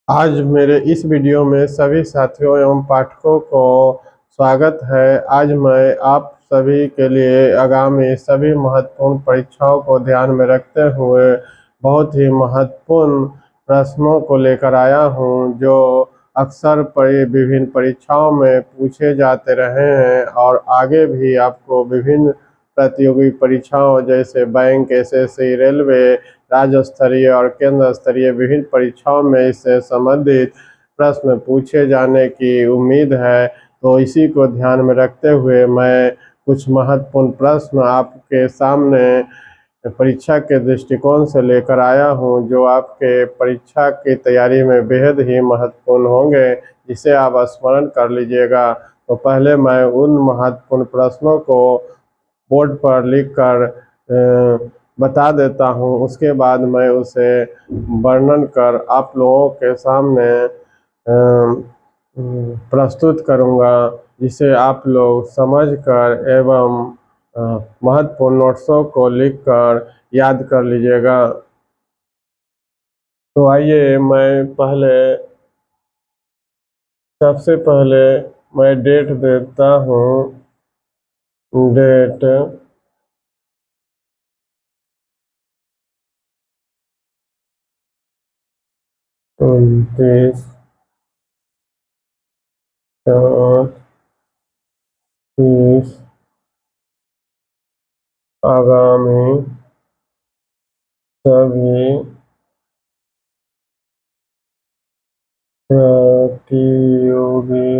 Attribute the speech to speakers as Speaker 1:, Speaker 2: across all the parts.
Speaker 1: आज मेरे इस वीडियो में सभी साथियों एवं पाठकों को स्वागत है। आज मैं आप सभी के लिए आगामी सभी महत्वपूर्ण परीक्षाओं को ध्यान में रखते हुए बहुत ही महत्वपूर्ण प्रश्नों को लेकर आया हूं, जो अक्सर विभिन्न परीक्षाओं में पूछे जाते रहे हैं और आगे भी आपको विभिन्न प्रतियोगी परीक्षाओं जैसे बैंक, एसएससी, रेलवे, राज्य स्तरीय और केंद्र स्तरीय विभिन्न परीक्षाओं में इससे संबंधित प्रश्न पूछे जाने की उम्मीद है। तो इसी को ध्यान में रखते हुए मैं कुछ महत्वपूर्ण प्रश्न आपके सामने परीक्षा के दृष्टिकोण से लेकर आया हूं, जो आपके परीक्षा की तैयारी में बेहद ही महत्वपूर्ण होंगे, जिसे आप स्मरण कर लीजिएगा। तो पहले मैं उन महत्वपूर्ण प्रश्नों को बोर्ड पर लिखकर बता देता हूँ। उसके बाद मैं उसे वर्णन कर आप लोगों के सामने प्रस्तुत करूँगा, जिसे आप लोग समझकर एवं महत्वपूर्ण नोट्सों को लिखकर याद कर लीजिएगा। तो आइए सबसे पहले मैं डेट देता हूँ। डेट 29/4/30 आगामी सभी प्रतियोगी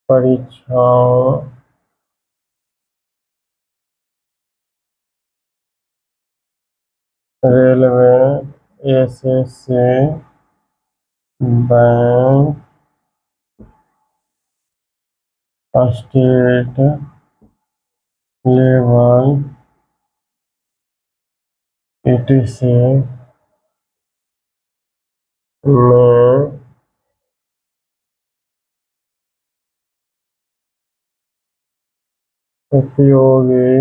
Speaker 1: परीक्षाओं railway, SSC, bank, state level etc में उपयोगी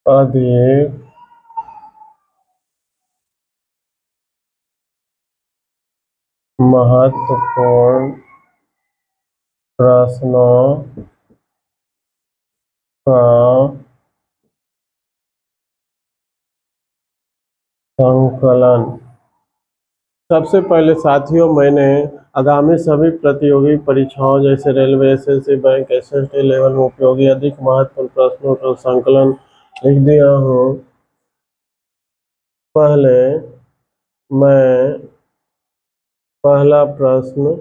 Speaker 1: अधिक महत्वपूर्ण प्रश्नों का संकलन। सबसे पहले साथियों, मैंने आगामी सभी प्रतियोगी परीक्षाओं जैसे railway, SSC, bank, SST level में उपयोगी अधिक महत्वपूर्ण प्रश्नों का संकलन लिख दिया हूँ। पहले मैं पहला प्रश्न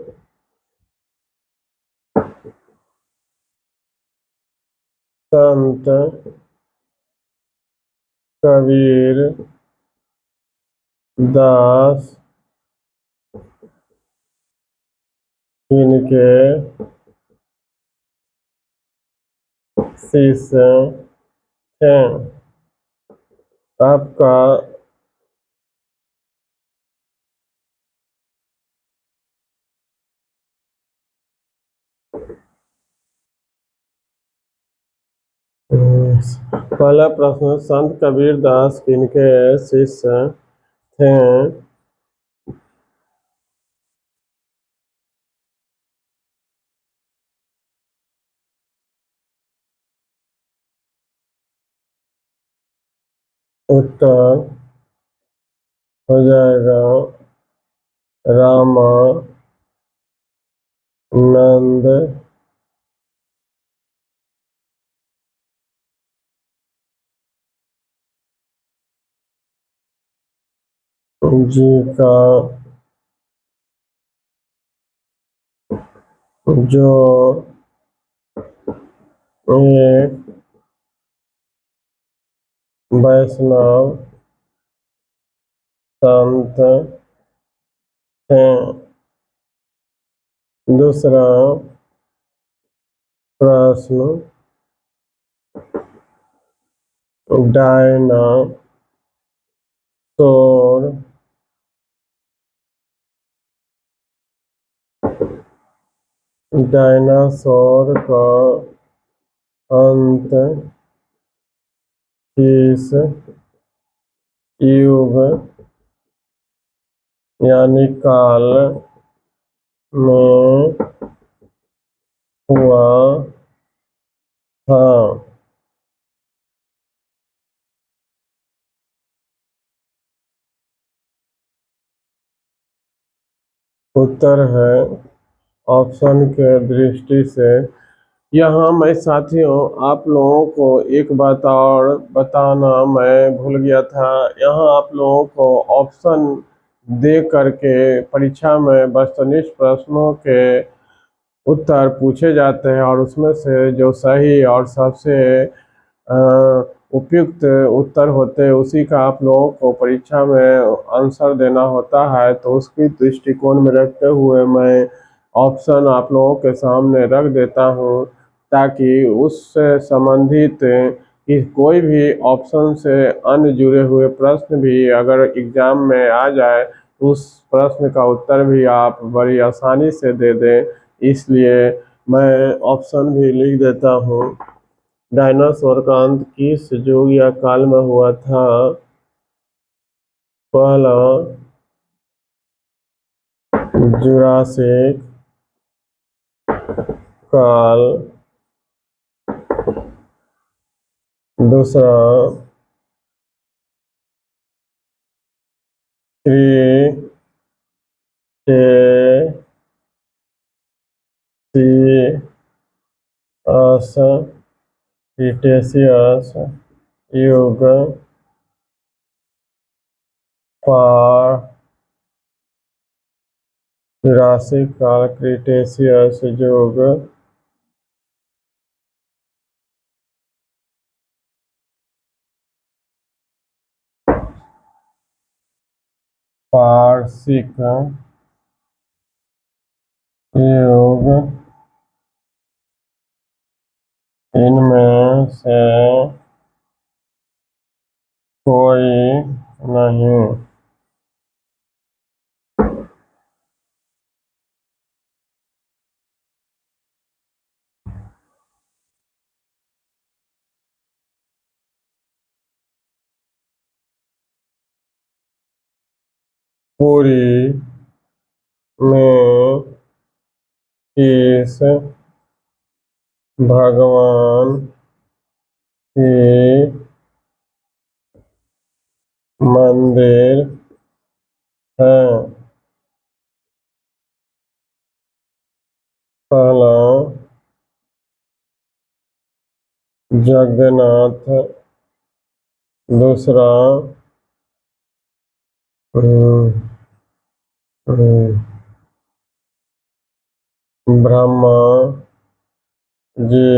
Speaker 1: संत कबीर दास इनके शिष्य थे। आपका पहला प्रश्न, संत कबीर दास किनके शिष्य थे? उत्तर हो जाएगा रामानंद जी का, जो एक वैष्णव संत थे। दूसरा प्रश्न, डायनासोर डायनासोर का अंत किस युग यानी काल में हुआ था? उत्तर है ऑप्शन के दृष्टि से। यहाँ मैं साथियों आप लोगों को एक बात और बताना मैं भूल गया था। यहाँ आप लोगों को ऑप्शन दे करके परीक्षा में वस्तुनिष्ठ प्रश्नों के उत्तर पूछे जाते हैं और उसमें से जो सही और सबसे अ, उपयुक्त उत्तर होते हैं उसी का आप लोगों को परीक्षा में आंसर देना होता है। तो उसकी दृष्टिकोण में रखते हुए मैं ऑप्शन आप लोगों के सामने रख देता हूँ ताकि उससे संबंधित कि कोई भी ऑप्शन से अन्य जुड़े हुए प्रश्न भी अगर एग्जाम में आ जाए तो उस प्रश्न का उत्तर भी आप बड़ी आसानी से दे दें। इसलिए मैं ऑप्शन भी लिख देता हूँ। डायनासोर का अंत किस युग या काल में हुआ था? पहला जुरासिक काल, दूसरा क्रिटेशियस युग, जुरासिक काल, क्रिटेशियस युग, पारसिक युग, इनमें से कोई नहीं। पुरी में किस भगवान की मंदिर है? पहला जगन्नाथ, दूसरा अम, अम, ब्रह्मा जी,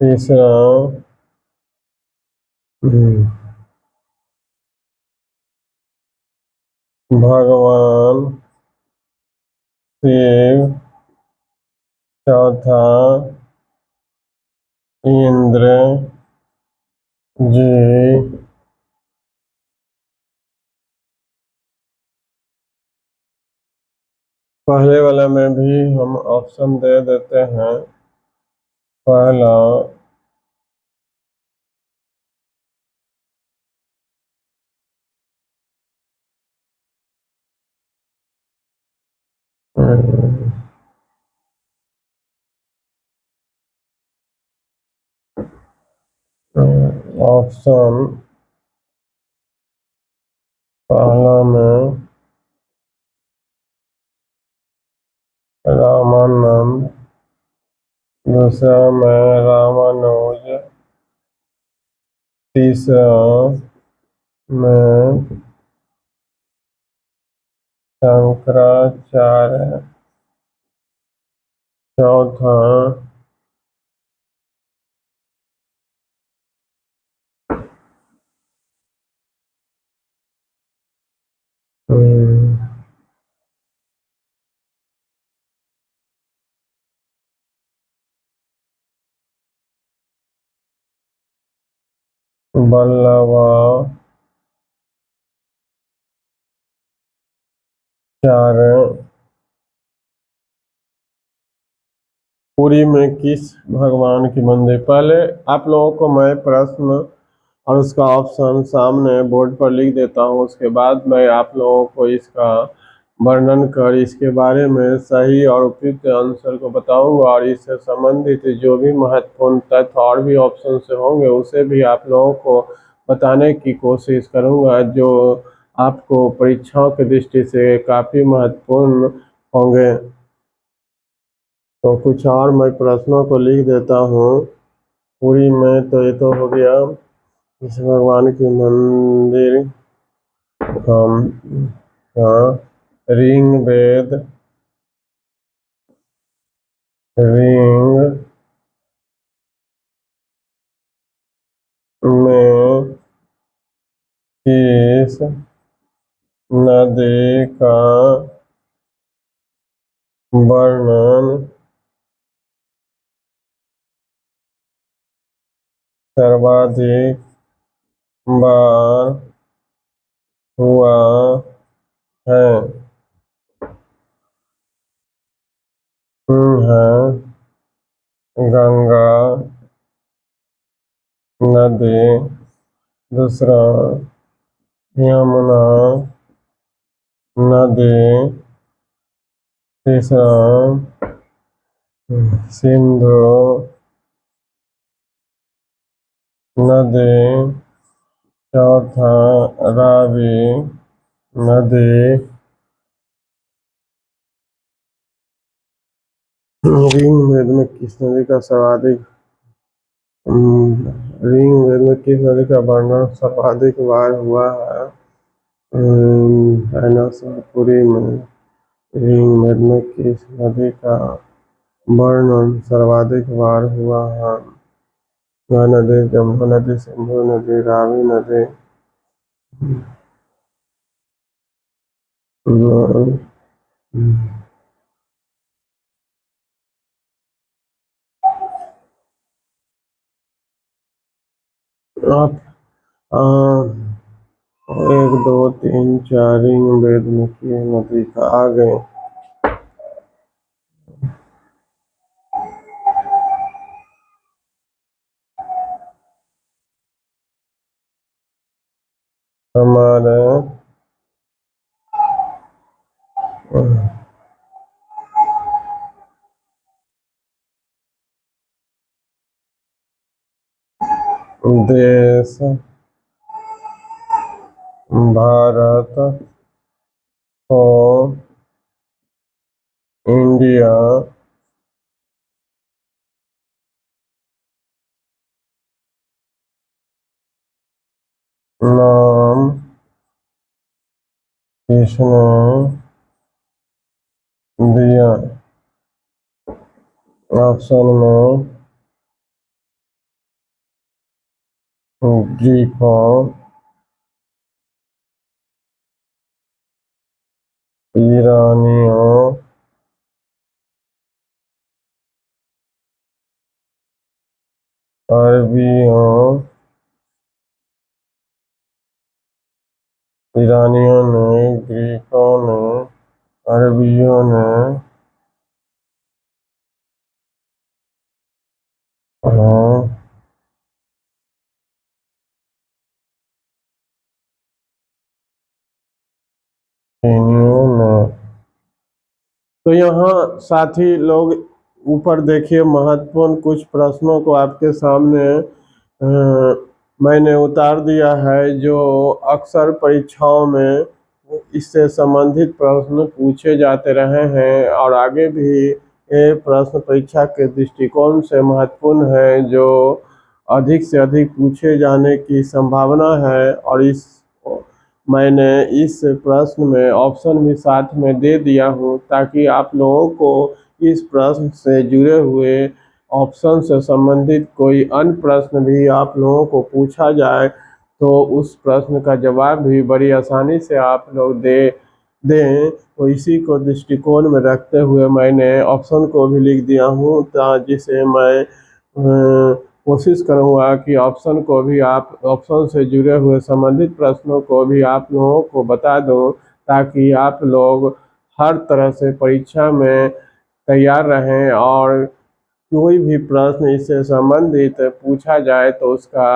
Speaker 1: तीसरा अम, भगवान शिव, चौथा इंद्र जी। पहले वाला में भी हम ऑप्शन दे देते हैं। पहला ऑप्शन पहला में रामानंद, दूसरा में रामानुज, तीसरा में शंकराचार्य, चौथा वल्लभाचार्य पुरी में किस भगवान की मंदिर? पहले आप लोगों को मैं प्रश्न और उसका ऑप्शन सामने बोर्ड पर लिख देता हूँ, उसके बाद मैं आप लोगों को इसका वर्णन कर इसके बारे में सही और उपयुक्त आंसर को बताऊंगा, और इससे संबंधित जो भी महत्वपूर्ण तथ्य और भी ऑप्शन से होंगे उसे भी आप लोगों को बताने की कोशिश करूंगा, जो आपको परीक्षाओं की दृष्टि से काफ़ी महत्वपूर्ण होंगे। तो कुछ और मैं प्रश्नों को लिख देता हूँ। पुरी में तो ये तो हो गया, इस भगवान की मंदिर हाँ, रिंग वेद, रिंग में किस नदी का वर्णन सर्वाधिक बार हुआ है? है गंगा नदी, दूसरा यमुना नदी, तीसरा सिंधु नदी, चौथा रावी नदी। रिंग वेद में किस नदी का सर्वाधिक रिंग वेद में किस नदी का वर्णन सर्वाधिक बार हुआ है? है ना पुरी में। रिंग वेद में किस नदी का वर्णन सर्वाधिक बार हुआ है? गंगा नदी, जमुना नदी, सिंधु नदी, रावी नदी। आप एक दो तीन चार रिंग वेद में किस नदी का आ गए? हमारे देश भारत को इंडिया नाम किसने दिया? ऑप्शन में ग्रीकों, ईरानियों, अरबियों। ईरानियों ने, ग्रीकों ने, अरबियों ने, हाँ, चीनियों ने। तो यहाँ साथी लोग ऊपर देखिए, महत्वपूर्ण कुछ प्रश्नों को आपके सामने मैंने उतार दिया है, जो अक्सर परीक्षाओं में इससे संबंधित प्रश्न पूछे जाते रहे हैं, और आगे भी ये प्रश्न परीक्षा के दृष्टिकोण से महत्वपूर्ण है, जो अधिक से अधिक पूछे जाने की संभावना है। और मैंने इस प्रश्न में ऑप्शन भी साथ में दे दिया हूँ, ताकि आप लोगों को इस प्रश्न से जुड़े हुए ऑप्शन से संबंधित कोई अन्य प्रश्न भी आप लोगों को पूछा जाए तो उस प्रश्न का जवाब भी बड़ी आसानी से आप लोग दे दें। तो इसी को दृष्टिकोण में रखते हुए मैंने ऑप्शन को भी लिख दिया हूँ, जिसे मैं कोशिश करूँगा कि ऑप्शन को भी, आप ऑप्शन से जुड़े हुए संबंधित प्रश्नों को भी आप लोगों को बता दूँ, ताकि आप लोग हर तरह से परीक्षा में तैयार रहें और कोई भी प्रश्न इससे संबंधित पूछा जाए तो उसका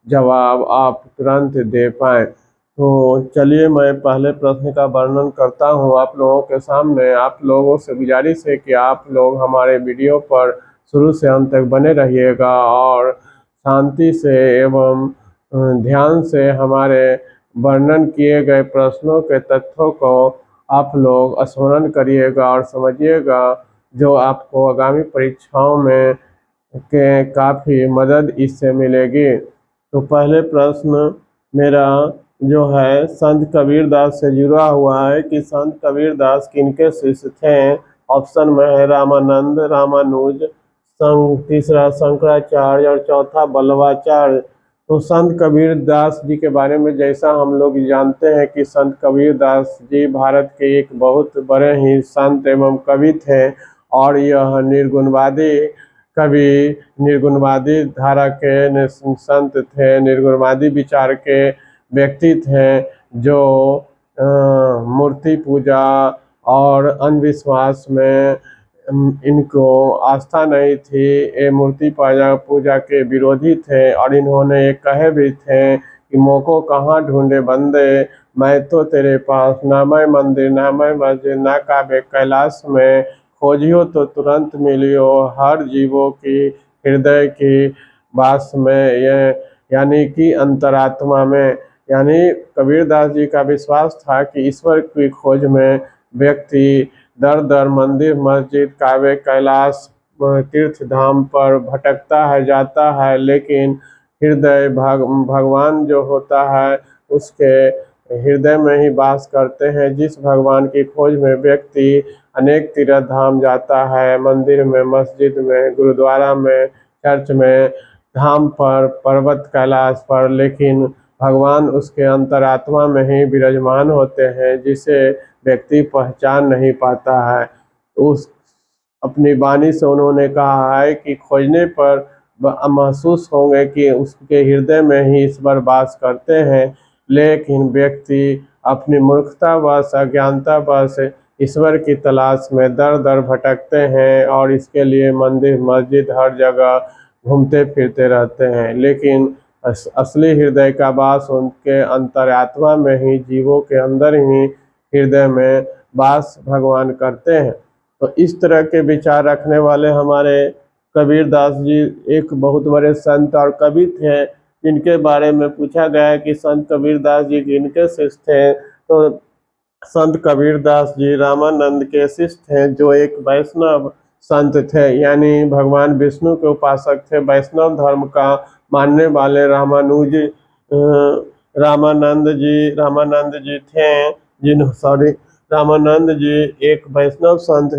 Speaker 1: जवाब आप तुरंत दे पाएँ। तो चलिए मैं पहले प्रश्न का वर्णन करता हूँ आप लोगों के सामने। आप लोगों से गुजारिश है कि आप लोग हमारे वीडियो पर शुरू से अंत तक बने रहिएगा और शांति से एवं ध्यान से हमारे वर्णन किए गए प्रश्नों के तथ्यों को आप लोग स्मरण करिएगा और समझिएगा, जो आपको आगामी परीक्षाओं में के काफ़ी मदद इससे मिलेगी। तो पहले प्रश्न मेरा जो है संत कबीरदास से जुड़ा हुआ है कि संत कबीरदास किनके शिष्य थे। ऑप्शन में है रामानंद, रामानुज, तीसरा शंकराचार्य और चौथा बल्लभाचार्य। तो संत कबीरदास जी के बारे में जैसा हम लोग जानते हैं कि संत कबीरदास जी भारत के एक बहुत बड़े ही संत एवं कवि थे और यह निर्गुणवादी कवि, निर्गुणवादी धारा के संत थे, निर्गुणवादी विचार के व्यक्ति थे जो मूर्ति पूजा और अंधविश्वास में इनको आस्था नहीं थी। ये मूर्ति पूजा के विरोधी थे और इन्होंने ये कहे भी थे कि मोको कहाँ ढूंढे बंदे, मैं तो तेरे पास, ना मैं मंदिर ना मैं मस्जिद ना काबे कैलाश में, खोजियो तो तुरंत मिलियो हर जीवों की हृदय की वास में, ये यानी कि अंतरात्मा में। यानी कबीरदास जी का विश्वास था कि ईश्वर की खोज में व्यक्ति दर दर मंदिर मस्जिद काबे कैलाश तीर्थ धाम पर भटकता है, जाता है, लेकिन हृदय भगवान जो होता है उसके हृदय में ही वास करते हैं। जिस भगवान की खोज में व्यक्ति अनेक तीर्थ धाम जाता है, मंदिर में, मस्जिद में, गुरुद्वारा में, चर्च में, धाम पर, पर्वत कैलाश पर, लेकिन भगवान उसके अंतरात्मा में ही विराजमान होते हैं, जिसे व्यक्ति पहचान नहीं पाता है। उस अपनी वाणी से उन्होंने कहा है कि खोजने पर महसूस होंगे कि उसके हृदय में ही ईश्वर वास करते हैं, लेकिन व्यक्ति अपनी मूर्खतावश, अज्ञानतावश ईश्वर की तलाश में दर दर भटकते हैं और इसके लिए मंदिर मस्जिद हर जगह घूमते फिरते रहते हैं। लेकिन असली हृदय का वास उनके अंतरात्मा में ही, जीवों के अंदर ही हृदय में वास भगवान करते हैं। तो इस तरह के विचार रखने वाले हमारे कबीरदास जी एक बहुत बड़े संत और कवि थे, जिनके बारे में पूछा गया है कि संत कबीरदास जी किनके शिष्य थे। तो संत कबीरदास जी रामानंद के शिष्य थे, जो एक वैष्णव संत थे, यानी भगवान विष्णु के उपासक थे, वैष्णव धर्म का मानने वाले रामानंद जी थे, रामानंद जी एक वैष्णव संत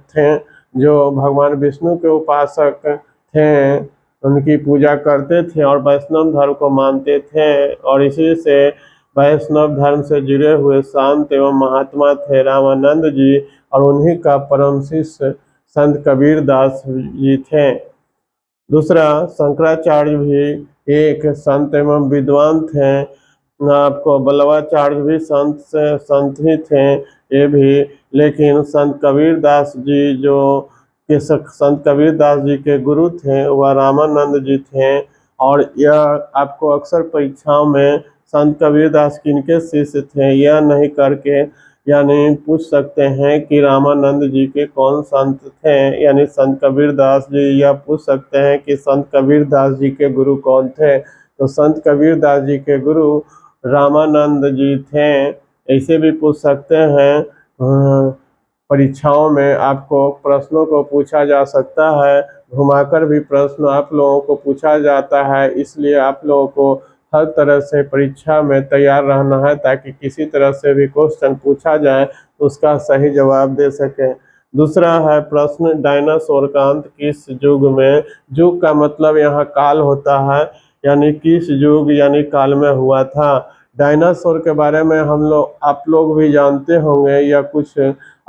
Speaker 1: थे जो भगवान विष्णु के उपासक थे, उनकी पूजा करते थे और वैष्णव धर्म को मानते थे और इसी से वैष्णव धर्म से जुड़े हुए संत एवं महात्मा थे रामानंद जी, और उन्हीं का परम शिष्य संत कबीरदास जी थे। दूसरा, शंकराचार्य भी एक संत एवं विद्वान थे। आपको बल्लभाचार्य भी संत ही थे ये भी, लेकिन संत कबीरदास जी संत कबीरदास जी के गुरु थे वह रामानंद जी थे। और यह आपको अक्सर परीक्षाओं में संत कबीरदास किनके शिष्य थे यह नहीं करके यानी पूछ सकते हैं कि रामानंद जी के कौन संत थे, यानी संत कबीरदास जी, यह पूछ सकते हैं कि संत कबीरदास जी के गुरु कौन थे। तो संत कबीरदास जी के गुरु रामानंद जी थे। ऐसे भी पूछ सकते हैं, परीक्षाओं में आपको प्रश्नों को पूछा जा सकता है, घुमाकर भी प्रश्न आप लोगों को पूछा जाता है, इसलिए आप लोगों को हर तरह से परीक्षा में तैयार रहना है ताकि किसी तरह से भी क्वेश्चन पूछा जाए तो उसका सही जवाब दे सकें। दूसरा है प्रश्न, डायनासोर का अंत किस युग में, युग का मतलब यहाँ काल होता है, यानी किस युग यानी काल में हुआ था। डायनासोर के बारे में आप लोग भी जानते होंगे, या कुछ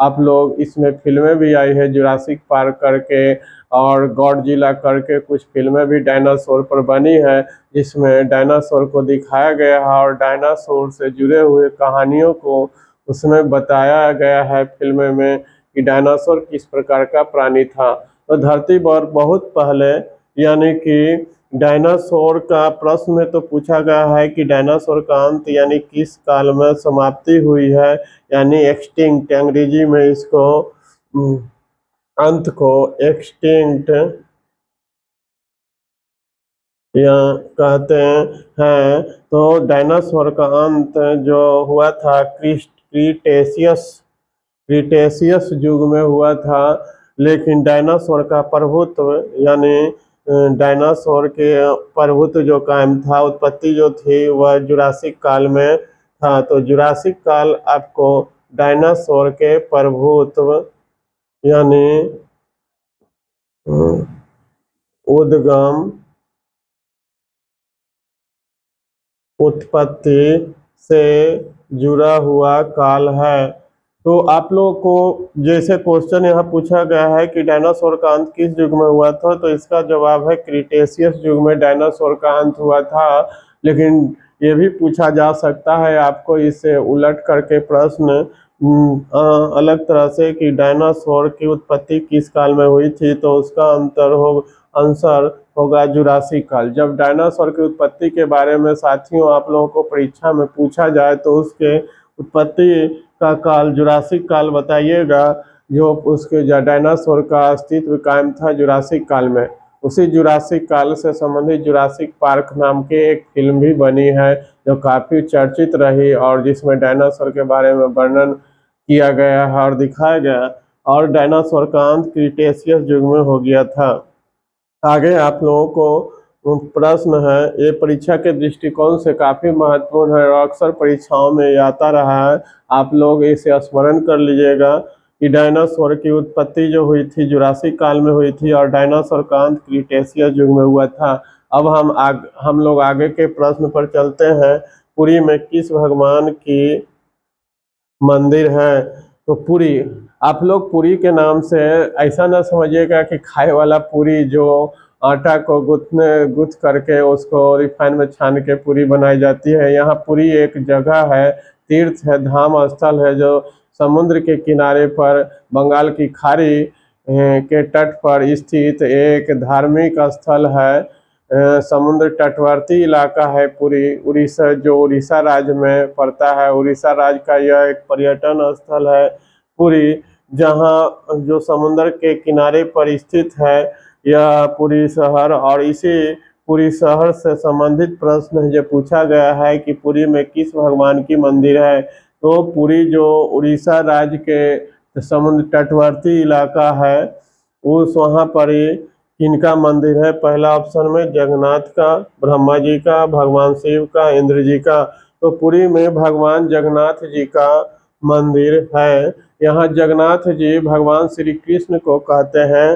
Speaker 1: आप लोग इसमें फिल्में भी आई है, जुरासिक पार्क करके और गॉडजिला करके कुछ फिल्में भी डायनासोर पर बनी है, जिसमें डायनासोर को दिखाया गया है और डायनासोर से जुड़े हुए कहानियों को उसमें बताया गया है फिल्म में कि डायनासोर किस प्रकार का प्राणी था। तो धरती पर बहुत पहले यानी कि डायनासोर का प्रश्न में तो पूछा गया है कि डायनासोर का अंत यानी किस काल में समाप्ति हुई है, यानी एक्सटिंक्ट, अंग्रेजी में इसको अंत को एक्सटिंक्ट या कहते हैं। तो डायनासोर का अंत जो हुआ था क्रीटेशियस युग में हुआ था, लेकिन डायनासोर का प्रभुत्व यानी डायनासोर के प्रभुत्व जो कायम था, उत्पत्ति जो थी वह जुरासिक काल में था। तो जुरासिक काल आपको डायनासोर के प्रभुत्व यानी उद्गम, उत्पत्ति से जुड़ा हुआ काल है। तो आप लोगों को जैसे क्वेश्चन यहाँ पूछा गया है कि डायनासोर का अंत किस युग में हुआ था, तो इसका जवाब है क्रीटेशियस युग में डायनासोर का अंत हुआ था। लेकिन ये भी पूछा जा सकता है आपको इसे उलट करके प्रश्न अलग तरह से कि डायनासोर की उत्पत्ति किस काल में हुई थी, तो उसका आंसर होगा जुरासिक काल। जब डायनासोर की उत्पत्ति के बारे में साथियों आप लोगों को परीक्षा में पूछा जाए तो उसके उत्पत्ति का काल जुरासिक काल बताइएगा, जो उसके डायनासोर का अस्तित्व कायम था जुरासिक काल में। उसी जुरासिक काल से संबंधित जुरासिक पार्क नाम की एक फिल्म भी बनी है जो काफ़ी चर्चित रही और जिसमें डायनासोर के बारे में वर्णन किया गया है और दिखाया गया, और डायनासोर का अंत क्रीटेशियस युग में हो गया था। आगे आप लोगों को प्रश्न है, ये परीक्षा के दृष्टिकोण से काफ़ी महत्वपूर्ण है और अक्सर परीक्षाओं में आता रहा है, आप लोग इसे स्मरण कर लीजिएगा कि डायनासोर की उत्पत्ति जो हुई थी जुरासिक काल में हुई थी और डायनासोर का अंत क्रीटेशियस युग में हुआ था। अब हम लोग आगे के प्रश्न पर चलते हैं। पुरी में किस भगवान की मंदिर है? तो पुरी, आप लोग पुरी के नाम से ऐसा ना समझिएगा कि खाए वाला पुरी, जो आटा को गुथ करके उसको रिफाइन में छान के पूरी बनाई जाती है। यहाँ पुरी एक जगह है, तीर्थ है, धाम स्थल है जो समुद्र के किनारे पर बंगाल की खाड़ी के तट पर स्थित एक धार्मिक स्थल है। समुद्र तटवर्ती इलाका है पुरी, उड़ीसा, जो उड़ीसा राज्य में पड़ता है। उड़ीसा राज्य का यह एक पर्यटन स्थल है पुरी, जहाँ जो समुद्र के किनारे पर स्थित है यह पुरी शहर। और इसी पुरी शहर से संबंधित प्रश्न जो पूछा गया है कि पुरी में किस भगवान की मंदिर है, तो पुरी जो उड़ीसा राज्य के समुद्र तटवर्ती इलाका है उस वहाँ पर ही किनका मंदिर है? पहला ऑप्शन में जगन्नाथ का, ब्रह्मा जी का, भगवान शिव का, इंद्र जी का। तो पुरी में भगवान जगन्नाथ जी का मंदिर है। यहाँ जगन्नाथ जी भगवान श्री कृष्ण को कहते हैं।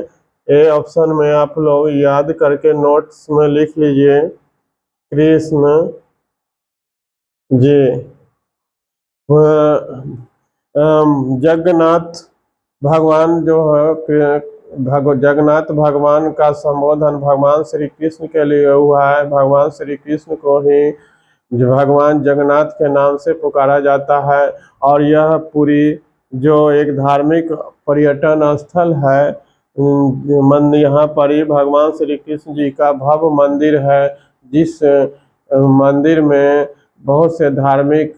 Speaker 1: ये ऑप्शन में आप लोग याद करके नोट्स में लिख लीजिए, कृष्ण जी। जगन्नाथ भगवान जो है, जगन्नाथ भगवान का संबोधन भगवान श्री कृष्ण के लिए हुआ है। भगवान श्री कृष्ण को ही भगवान जगन्नाथ के नाम से पुकारा जाता है। और यह पुरी जो एक धार्मिक पर्यटन स्थल है, यहाँ पर ही भगवान श्री कृष्ण जी का भव्य मंदिर है, जिस मंदिर में बहुत से धार्मिक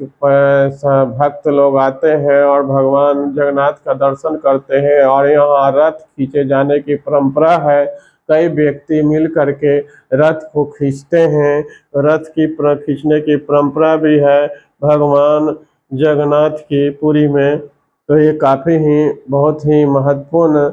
Speaker 1: भक्त लोग आते हैं और भगवान जगन्नाथ का दर्शन करते हैं। और यहाँ रथ खींचे जाने की परंपरा है, कई व्यक्ति मिल करके रथ को खींचते हैं। रथ की खींचने की परंपरा भी है भगवान जगन्नाथ की पुरी में। तो ये काफ़ी ही बहुत ही महत्वपूर्ण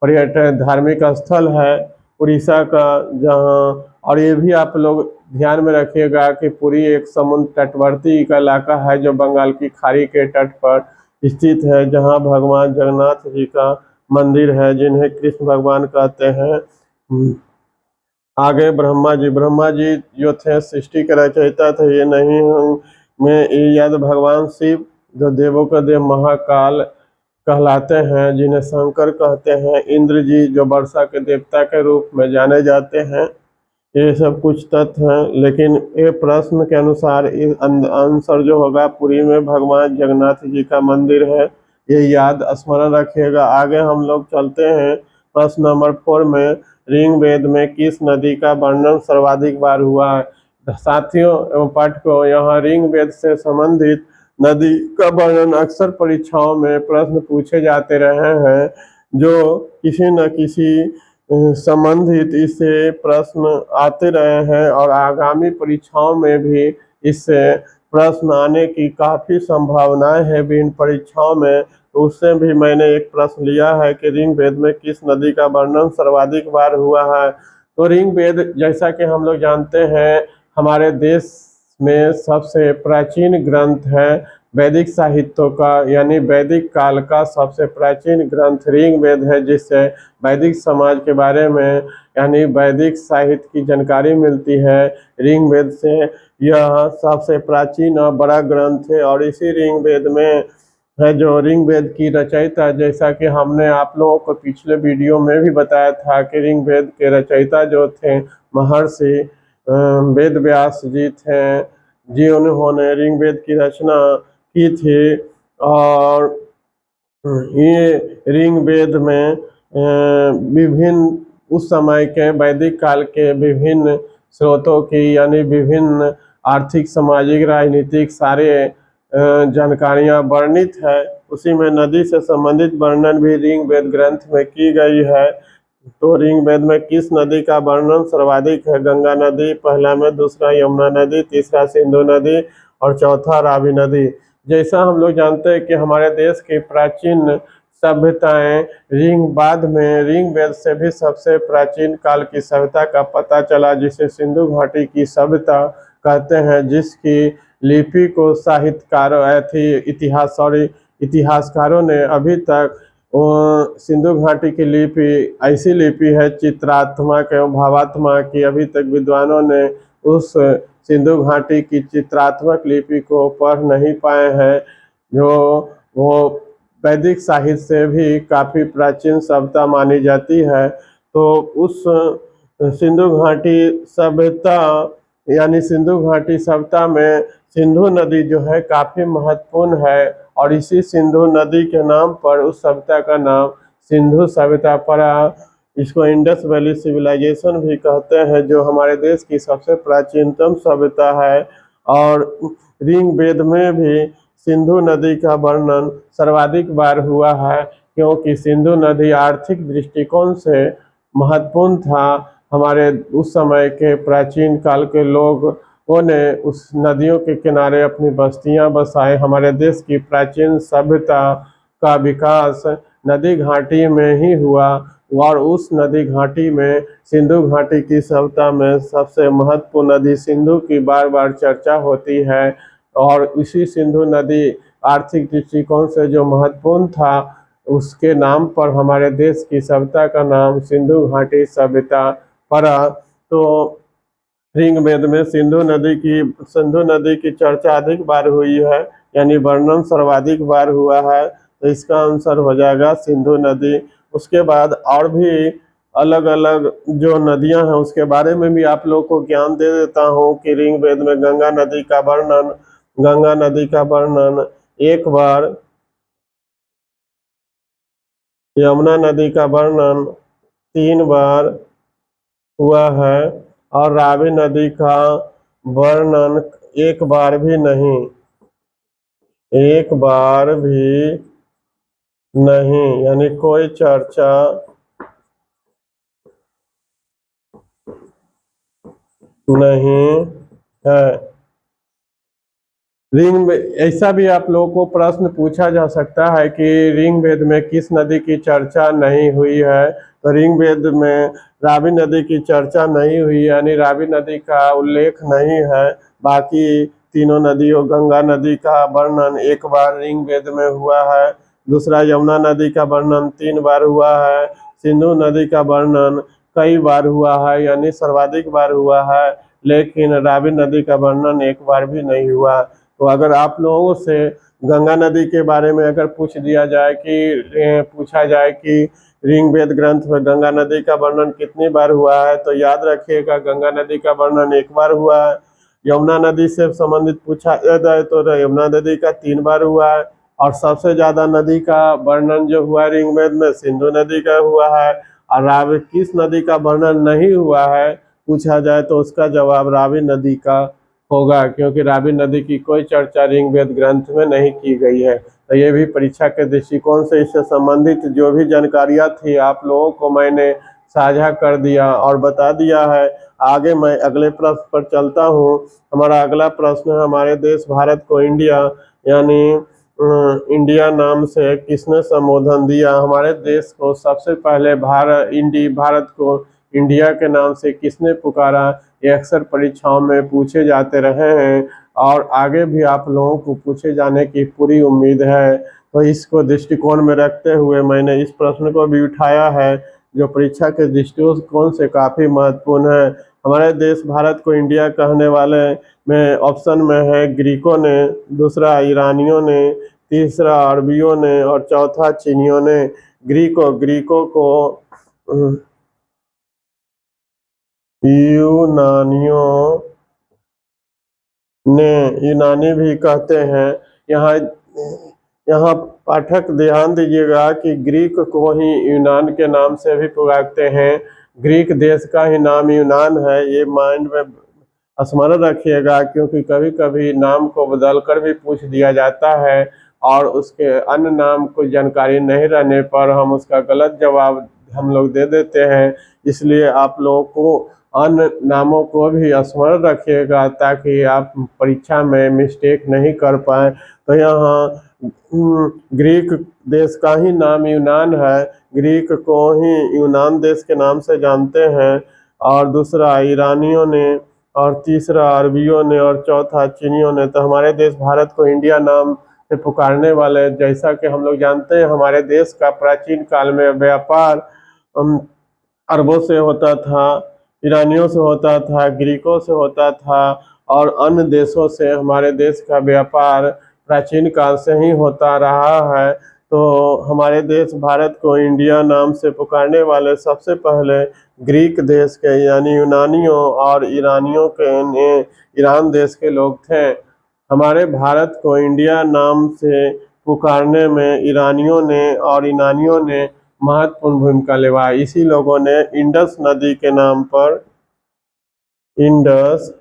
Speaker 1: पर्यटन धार्मिक स्थल है उड़ीसा का, जहाँ। और ये भी आप लोग ध्यान में रखिएगा कि पुरी एक समुद्र तटवर्ती का इलाका है जो बंगाल की खाड़ी के तट पर स्थित है, जहाँ भगवान जगन्नाथ जी का मंदिर है, जिन्हें कृष्ण भगवान कहते हैं। आगे ब्रह्मा जी जो थे सृष्टि के रचयिता थे, ये नहीं में याद भगवान शिव जो देवों का देव महाकाल कहलाते हैं, जिन्हें शंकर कहते हैं। इंद्र जी जो वर्षा के देवता के रूप में जाने जाते हैं। ये सब कुछ तथ्य हैं, लेकिन ये प्रश्न के अनुसार आंसर जो होगा पुरी में भगवान जगन्नाथ जी का मंदिर है, ये याद स्मरण रखिएगा। आगे हम लोग चलते हैं प्रश्न नंबर 4 में ऋग्वेद में किस नदी का वर्णन सर्वाधिक बार हुआ है? साथियों एवं पाठकों, यहाँ ऋग्वेद से संबंधित नदी का वर्णन अक्सर परीक्षाओं में प्रश्न पूछे जाते रहे हैं, जो किसी न किसी संबंधित इससे प्रश्न आते रहे हैं और आगामी परीक्षाओं में भी इससे प्रश्न आने की काफ़ी संभावनाएं है विभिन्न परीक्षाओं में। तो उससे भी मैंने एक प्रश्न लिया है कि ऋग्वेद में किस नदी का वर्णन सर्वाधिक बार हुआ है। तो ऋग्वेद, जैसा कि हम लोग जानते हैं, हमारे देश में सबसे प्राचीन ग्रंथ है वैदिक साहित्यों का, यानी वैदिक काल का सबसे प्राचीन ग्रंथ ऋग्वेद है, जिससे वैदिक समाज के बारे में यानी वैदिक साहित्य की जानकारी मिलती है ऋग्वेद से। यह सबसे प्राचीन और बड़ा ग्रंथ है और इसी ऋग्वेद में है जो ऋग्वेद की रचयिता, जैसा कि हमने आप लोगों को पिछले वीडियो में भी बताया था कि ऋग्वेद के रचयिता जो थे महर्षि वेद व्यास जी थे, जिन्होंने ऋग्वेद की रचना की थी। और ये ऋग्वेद में विभिन्न उस समय के वैदिक काल के विभिन्न स्रोतों की, यानी विभिन्न आर्थिक, सामाजिक, राजनीतिक सारे जानकारियाँ वर्णित है। उसी में नदी से संबंधित वर्णन भी ऋग्वेद ग्रंथ में की गई है। तो ऋग्वेद में किस नदी का वर्णन सर्वाधिक है? गंगा नदी पहला में, दूसरा यमुना नदी, तीसरा सिंधु नदी और चौथा रावी नदी। जैसा हम लोग जानते हैं कि हमारे देश की प्राचीन सभ्यताएं बाद में ऋग्वेद से भी सबसे प्राचीन काल की सभ्यता का पता चला, जिसे सिंधु घाटी की सभ्यता कहते हैं, जिसकी लिपि को इतिहासकारों ने अभी तक सिंधु घाटी की लिपि ऐसी लिपि है चित्रात्मक एवं भावात्मक की, अभी तक विद्वानों ने उस सिंधु घाटी की चित्रात्मक लिपि को पढ़ नहीं पाए हैं, जो वो वैदिक साहित्य से भी काफ़ी प्राचीन सभ्यता मानी जाती है। तो उस सिंधु घाटी सभ्यता यानी सिंधु घाटी सभ्यता में सिंधु नदी जो है काफ़ी महत्वपूर्ण है और इसी सिंधु नदी के नाम पर उस सभ्यता का नाम सिंधु सभ्यता पड़ा। इसको इंडस वैली सिविलाइजेशन भी कहते हैं, जो हमारे देश की सबसे प्राचीनतम सभ्यता है। और ऋग्वेद में भी सिंधु नदी का वर्णन सर्वाधिक बार हुआ है, क्योंकि सिंधु नदी आर्थिक दृष्टिकोण से महत्वपूर्ण था। हमारे उस समय के प्राचीन काल के लोगों ने उस नदियों के किनारे अपनी बस्तियां बसाए। हमारे देश की प्राचीन सभ्यता का विकास नदी घाटी में ही हुआ और उस नदी घाटी में सिंधु घाटी की सभ्यता में सबसे महत्वपूर्ण नदी सिंधु की बार बार चर्चा होती है। और इसी सिंधु नदी आर्थिक दृष्टिकोण से जो महत्वपूर्ण था, उसके नाम पर हमारे देश की सभ्यता का नाम सिंधु घाटी सभ्यता पड़ा। तो ऋग्वेद में सिंधु नदी की चर्चा अधिक बार हुई है, यानी वर्णन सर्वाधिक बार हुआ है, तो इसका आंसर हो जाएगा सिंधु नदी। उसके बाद और भी अलग अलग जो नदियां हैं उसके बारे में भी आप लोग को ज्ञान दे देता हूँ कि ऋग्वेद में गंगा नदी का वर्णन एक बार, यमुना नदी का वर्णन 3 बार हुआ है और रावी नदी का वर्णन एक बार भी नहीं, यानी कोई चर्चा नहीं है। ऐसा भी आप लोगों को प्रश्न पूछा जा सकता है कि ऋग्वेद में किस नदी की चर्चा नहीं हुई है? तो ऋग्वेद में रावी नदी की चर्चा नहीं हुई, यानी रावी नदी का उल्लेख नहीं है। बाकी तीनों नदियों, गंगा नदी का वर्णन एक बार ऋग्वेद में हुआ है, दूसरा यमुना नदी का वर्णन 3 बार हुआ है, सिंधु नदी का वर्णन कई बार हुआ है, यानी सर्वाधिक बार हुआ है, लेकिन रावी नदी का वर्णन एक बार भी नहीं हुआ। तो अगर आप लोगों से गंगा नदी के बारे में अगर पूछा जाए कि ऋग्वेद ग्रंथ में गंगा नदी का वर्णन कितनी बार हुआ है, तो याद रखिएगा गंगा नदी का वर्णन एक बार हुआ है। यमुना नदी से संबंधित पूछा जाए तो यमुना नदी का 3 बार हुआ है और सबसे ज्यादा नदी का वर्णन जो हुआ ऋग्वेद में सिंधु नदी का हुआ है। और रावी किस नदी का वर्णन नहीं हुआ है पूछा जाए तो उसका जवाब रावी नदी का होगा, क्योंकि रावी नदी की कोई चर्चा ऋग्वेद ग्रंथ में नहीं की गई है। तो ये भी परीक्षा के दृष्टिकोण से इससे संबंधित जो भी जानकारियां थी आप लोगों को मैंने साझा कर दिया और बता दिया है। आगे मैं अगले प्रश्न पर चलता हूँ। हमारा अगला प्रश्न है, हमारे देश भारत को इंडिया यानी इंडिया नाम से किसने संबोधन दिया? हमारे देश को सबसे पहले भारत को इंडिया के नाम से किसने पुकारा? ये अक्सर परीक्षाओं में पूछे जाते रहे हैं और आगे भी आप लोगों को पूछे जाने की पूरी उम्मीद है। तो इसको दृष्टिकोण में रखते हुए मैंने इस प्रश्न को भी उठाया है, जो परीक्षा के दृष्टिकोण से काफ़ी महत्वपूर्ण है। हमारे देश भारत को इंडिया कहने वाले में ऑप्शन में है ग्रीकों ने, दूसरा ईरानियों ने, तीसरा अरबियों ने और चौथा चीनियों ने। ग्रीकों को यूनानियों ने, यूनानी भी कहते हैं। यहाँ यहाँ पाठक ध्यान दीजिएगा कि ग्रीक को ही यूनान के नाम से भी पुकारते हैं। ग्रीक देश का ही नाम यूनान है, ये माइंड में स्मरण रखिएगा, क्योंकि कभी कभी नाम को बदल कर भी पूछ दिया जाता है और उसके अन्य नाम को जानकारी नहीं रहने पर हम उसका गलत जवाब हम लोग दे देते हैं। इसलिए आप लोगों को अन्य नामों को भी स्मरण रखिएगा ताकि आप परीक्षा में मिस्टेक नहीं कर पाए। तो यहाँ ग्रीक देश का ही नाम यूनान है, ग्रीक को ही यूनान देश के नाम से जानते हैं, और दूसरा ईरानियों ने और तीसरा अरबियों ने और चौथा चीनियों ने। तो हमारे देश भारत को इंडिया नाम से पुकारने वाले, जैसा कि हम लोग जानते हैं हमारे देश का प्राचीन काल में व्यापार अरबों से होता था, ईरानियों से होता था, ग्रीकों से होता था और अन्य देशों से हमारे देश का व्यापार प्राचीन काल से ही होता रहा है। तो हमारे देश भारत को इंडिया नाम से पुकारने वाले सबसे पहले ग्रीक देश के यानी यूनानियों और ईरानियों के ईरान देश के लोग थे। हमारे भारत को इंडिया नाम से पुकारने में ईरानियों ने और यूनानियों ने महत्वपूर्ण भूमिका निभाई। इसी लोगों ने इंडस नदी के नाम पर इंडस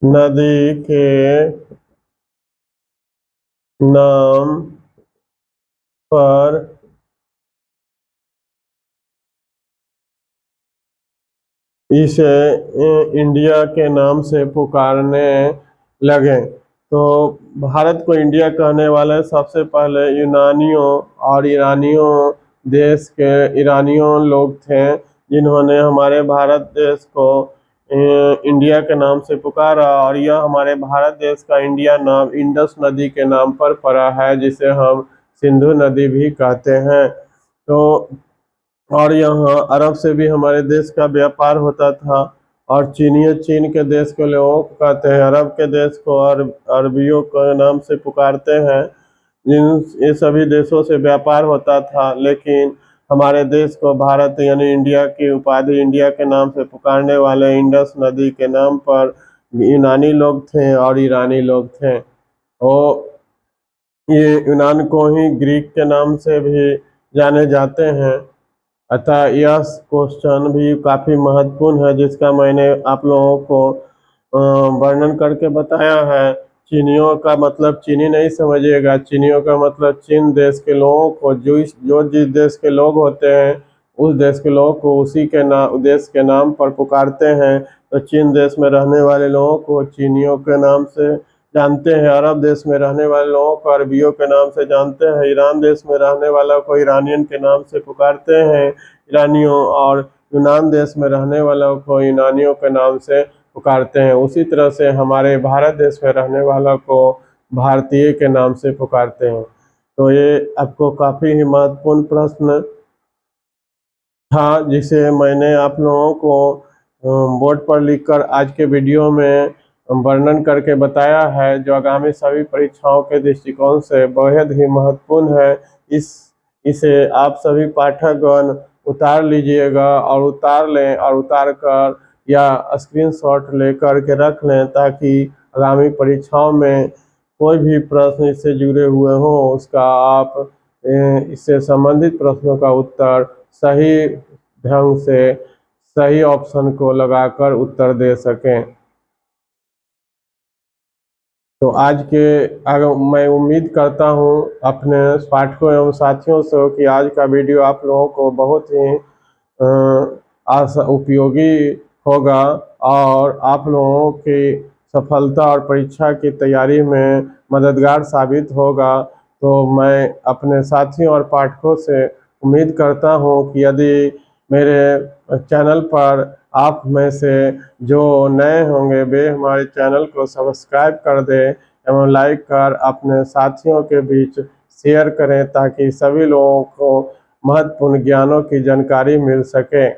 Speaker 1: नदी के नाम पर इसे इंडिया के नाम से पुकारने लगे। तो भारत को इंडिया कहने वाले सबसे पहले यूनानियों और ईरानियों देश के ईरानियों लोग थे, जिन्होंने हमारे भारत देश को इंडिया के नाम से पुकारा। और यह हमारे भारत देश का इंडिया नाम इंडस नदी के नाम पर पड़ा है, जिसे हम सिंधु नदी भी कहते हैं। तो और यहाँ अरब से भी हमारे देश का व्यापार होता था और चीन के देश को लोग कहते हैं, अरब के देश को अरबियों के नाम से पुकारते हैं। ये सभी देशों से व्यापार होता था, लेकिन हमारे देश को भारत यानी इंडिया की उपाधि इंडिया के नाम से पुकारने वाले इंडस नदी के नाम पर यूनानी लोग थे और ईरानी लोग थे। और ये यूनान को ही ग्रीक के नाम से भी जाने जाते हैं। अतः यह क्वेश्चन भी काफ़ी महत्वपूर्ण है, जिसका मैंने आप लोगों को वर्णन करके बताया है। चीनियों का मतलब चीनी नहीं समझिएगा, चीनियों का मतलब चीन देश के लोगों को, जो जिस देश के लोग होते हैं उस देश के लोगों को उसी के देश के नाम पर पुकारते हैं। तो चीन देश में रहने वाले लोगों को चीनियों के नाम से जानते हैं, अरब देश में रहने वाले लोगों को अरबियों के नाम से जानते हैं, ईरान देश में रहने वालों को ईरानियन के नाम से पुकारते हैं ईरानियों, और यूनान देश में रहने वालों को यूनानियों के नाम से पुकारते हैं। उसी तरह से हमारे भारत देश में रहने वालों को भारतीय के नाम से पुकारते हैं। तो ये आपको काफ़ी ही महत्वपूर्ण प्रश्न था, जिसे मैंने आप लोगों को बोर्ड पर लिखकर आज के वीडियो में वर्णन करके बताया है, जो आगामी सभी परीक्षाओं के दृष्टिकोण से बेहद ही महत्वपूर्ण है। इसे आप सभी पाठकगण उतार लीजिएगा और उतार लें और उतार कर या स्क्रीनशॉट लेकर के रख लें, ताकि आगामी परीक्षाओं में कोई भी प्रश्न इससे जुड़े हुए हों उसका आप इससे संबंधित प्रश्नों का उत्तर सही ढंग से सही ऑप्शन को लगाकर उत्तर दे सकें। तो आज के अगर मैं उम्मीद करता हूं अपने पाठकों एवं साथियों से कि आज का वीडियो आप लोगों को बहुत ही उपयोगी होगा और आप लोगों की सफलता और परीक्षा की तैयारी में मददगार साबित होगा। तो मैं अपने साथियों और पाठकों से उम्मीद करता हूं कि यदि मेरे चैनल पर आप में से जो नए होंगे वे हमारे चैनल को सब्सक्राइब कर दें एवं लाइक कर अपने साथियों के बीच शेयर करें ताकि सभी लोगों को महत्वपूर्ण ज्ञानों की जानकारी मिल सके।